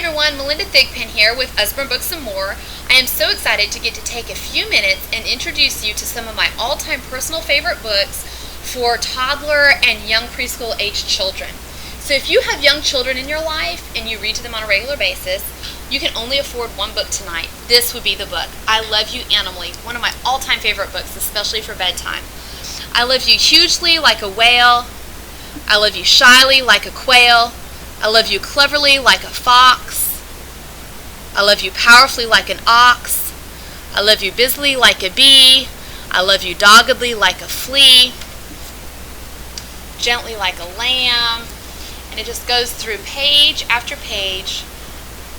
everyone, Melinda Thigpen here with Usborne Books and More. I am so excited to get to take a few minutes and introduce you to some of my all-time personal favorite books for toddler and young preschool aged children. So if you have young children in your life and you read to them on a regular basis, you can only afford one book tonight. This would be the book. I Love You Animally, one of my all-time favorite books, especially for bedtime. I love you hugely like a whale. I love you shyly like a quail. I love you cleverly like a fox. I love you powerfully like an ox. I love you busily like a bee. I love you doggedly like a flea. Gently like a lamb. And it just goes through page after page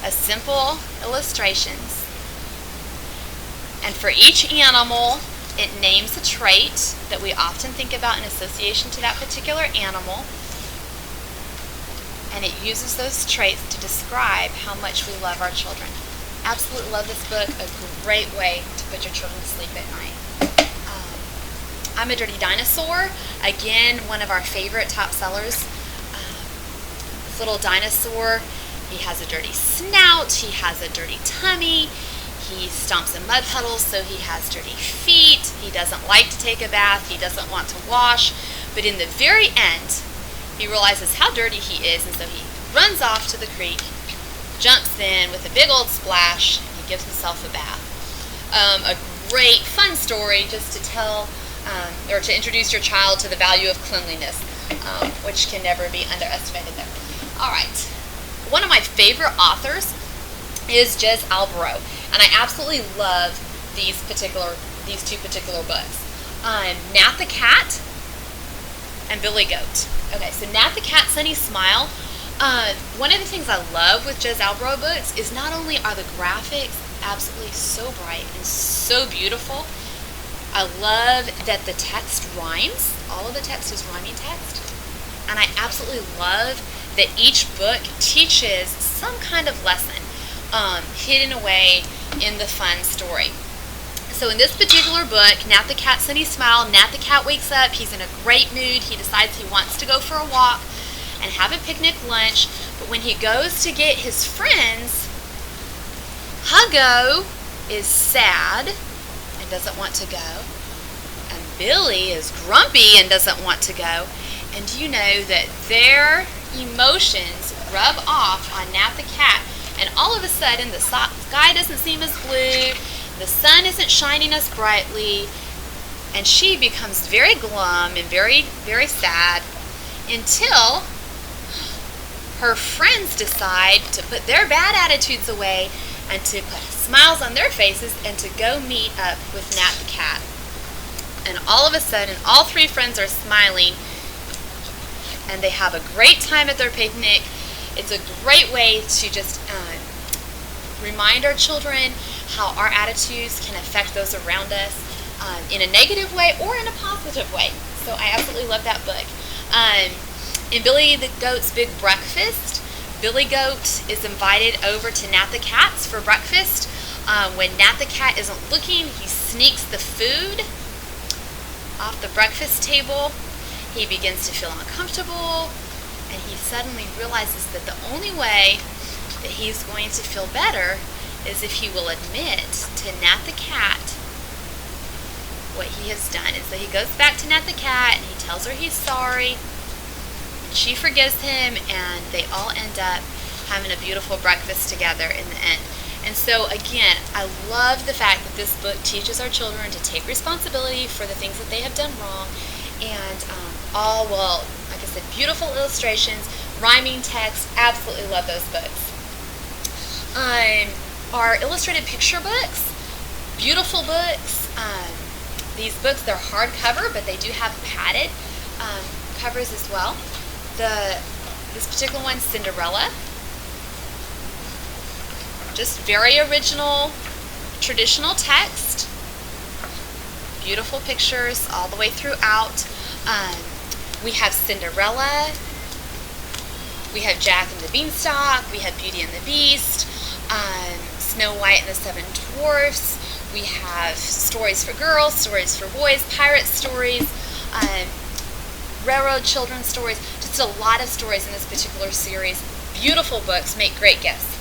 of simple illustrations. And for each animal, it names a trait that we often think about in association to that particular animal. And it uses those traits to describe how much we love our children. Absolutely love this book. A great way to put your children to sleep at night. I'm a Dirty Dinosaur. Again, one of our favorite top sellers. This little dinosaur, he has a dirty snout, he has a dirty tummy, he stomps in mud puddles, so he has dirty feet, he doesn't like to take a bath, he doesn't want to wash, but in the very end, he realizes how dirty he is, and so he runs off to the creek, jumps in with a big old splash, and he gives himself a bath. A great, fun story just to tell, or to introduce your child to the value of cleanliness, which can never be underestimated there. All right, one of my favorite authors is Jez Alborough, and I absolutely love these two particular books. Nat the Cat and Billy Goat. Okay, so Nat the Cat, Sunny Smile. One of the things I love with Jez Alborough books is not only are the graphics absolutely so bright and so beautiful, I love that the text rhymes. All of the text is rhyming text. And I absolutely love that each book teaches some kind of lesson hidden away in the fun story. So in this particular book, Nat the Cat, Sunny Smile, Nat the Cat wakes up, he's in a great mood, he decides he wants to go for a walk and have a picnic lunch, but when he goes to get his friends, Huggo is sad and doesn't want to go, and Billy is grumpy and doesn't want to go, and you know that their emotions rub off on Nat the Cat, and all of a sudden the sky doesn't seem as blue, the sun isn't shining as brightly, and she becomes very glum and very, very sad until her friends decide to put their bad attitudes away and to put smiles on their faces and to go meet up with Nat the Cat. And all of a sudden, all three friends are smiling and they have a great time at their picnic. It's a great way to just remind our children how our attitudes can affect those around us in a negative way or in a positive way. So I absolutely love that book. In Billy the Goat's Big Breakfast, Billy Goat is invited over to Nat the Cat's for breakfast. When Nat the Cat isn't looking, he sneaks the food off the breakfast table. He begins to feel uncomfortable, and he suddenly realizes that the only way that he's going to feel better is if he will admit to Nat the Cat what he has done. And so he goes back to Nat the Cat, and he tells her he's sorry, and she forgives him, and they all end up having a beautiful breakfast together in the end. And so again, I love the fact that this book teaches our children to take responsibility for the things that they have done wrong, and like I said, beautiful illustrations, rhyming text. Absolutely love those books. Our illustrated picture books, beautiful books. These books, they're hardcover, but they do have padded covers as well. This particular one, Cinderella. Just very original, traditional text. Beautiful pictures all the way throughout. We have Cinderella, we have Jack and the Beanstalk, we have Beauty and the Beast, Snow White and the Seven Dwarfs, we have stories for girls, stories for boys, pirate stories, railroad children's stories, just a lot of stories in this particular series. Beautiful books, make great gifts.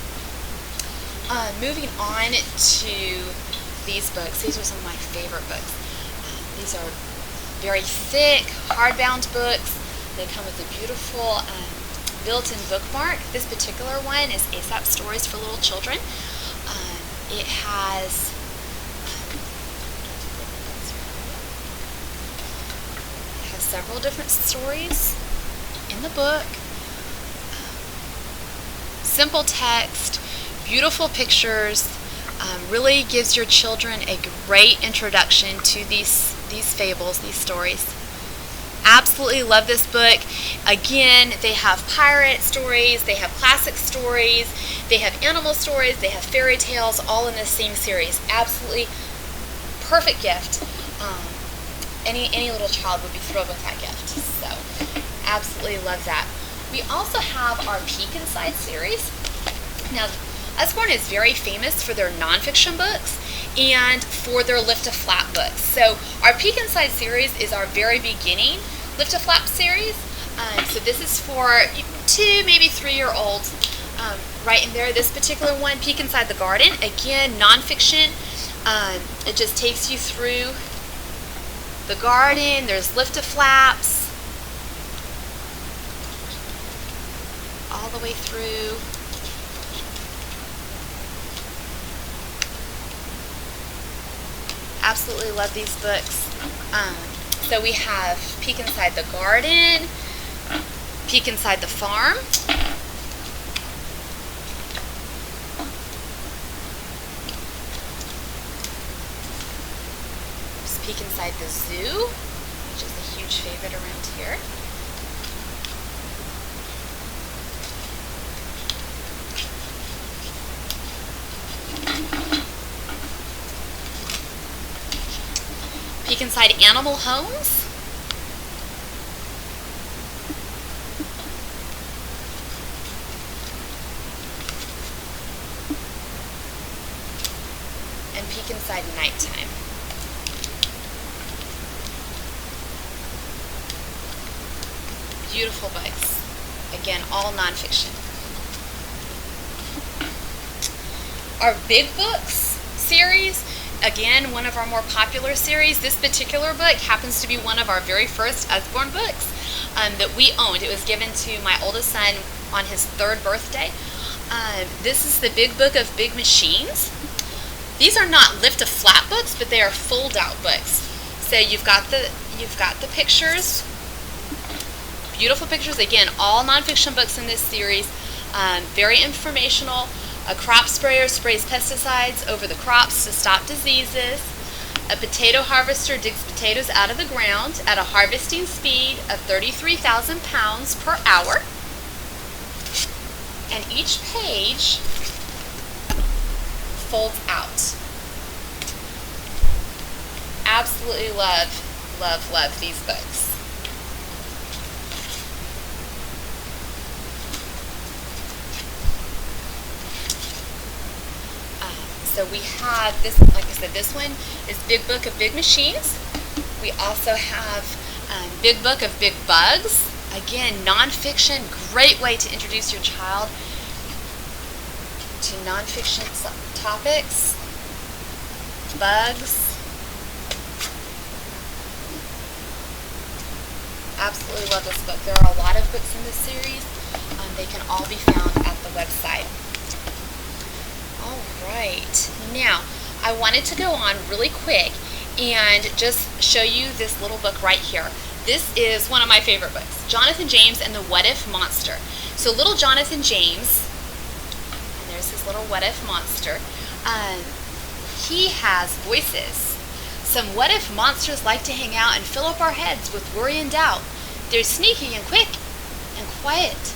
Moving on to these books. These are some of my favorite books. These are very thick, hardbound books. They come with a beautiful built-in bookmark. This particular one is Aesop Stories for Little Children. It has several different stories in the book. Simple text, beautiful pictures, really gives your children a great introduction to these fables, these stories. Absolutely love this book. Again, they have pirate stories, they have classic stories, they have animal stories, they have fairy tales, all in this same series. Absolutely perfect gift. Any little child would be thrilled with that gift. So, absolutely love that. We also have our Peek Inside series. Now, Usborne is very famous for their nonfiction books and for their Lift to Flap books. So, our Peek Inside series is our very beginning Lift to Flap series. So this is for 2, maybe 3-year-olds. Right in there, this particular one, Peek Inside the Garden. Again, nonfiction. It just takes you through the garden. There's Lift to Flaps all the way through. Absolutely love these books. So we have Peek Inside the Garden, Peek Inside the Farm, there's Peek Inside the Zoo, which is a huge favorite around here. Peek Inside Animal Homes. And Peek Inside Nighttime. Beautiful books. Again, all nonfiction. Our Big Books series. Again, one of our more popular series. This particular book happens to be one of our very first Usborne books that we owned. It was given to my oldest son on his 3rd birthday. This is the Big Book of Big Machines. These are not Lift to Flap books, but they are fold-out books. So you've got the pictures, beautiful pictures. Again, all nonfiction books in this series. Very informational. A crop sprayer sprays pesticides over the crops to stop diseases. A potato harvester digs potatoes out of the ground at a harvesting speed of 33,000 pounds per hour. And each page folds out. Absolutely love, love, love these books. So we have this, like I said, this one is Big Book of Big Machines. We also have Big Book of Big Bugs. Again, nonfiction, great way to introduce your child to nonfiction topics. Bugs. Absolutely love this book. There are a lot of books in this series. They can all be found at the website. Alright, now I wanted to go on really quick and just show you this little book right here. This is one of my favorite books, Jonathan James and the What If Monster. So little Jonathan James, and there's his little what if monster, he has voices. Some what if monsters like to hang out and fill up our heads with worry and doubt. They're sneaky and quick and quiet.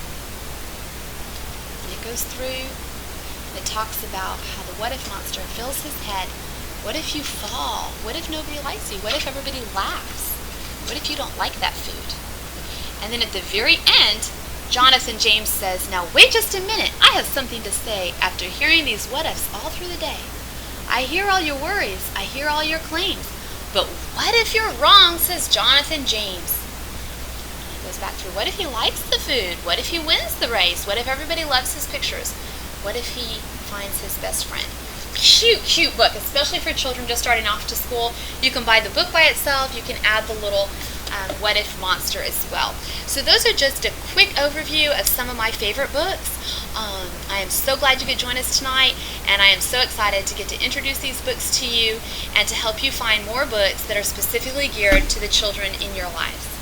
And it goes through. It talks about how the what if monster fills his head. What if you fall? What if nobody likes you? What if everybody laughs? What if you don't like that food? And then at the very end, Jonathan James says, now wait just a minute. I have something to say after hearing these what ifs all through the day. I hear all your worries. I hear all your claims. But what if you're wrong, says Jonathan James. And it goes back through, what if he likes the food? What if he wins the race? What if everybody loves his pictures? What if he finds his best friend? Cute book, especially for children just starting off to school. You can buy the book by itself. You can add the little what if monster as well. So those are just a quick overview of some of my favorite books. I am so glad you could join us tonight, and I am so excited to get to introduce these books to you and to help you find more books that are specifically geared to the children in your lives.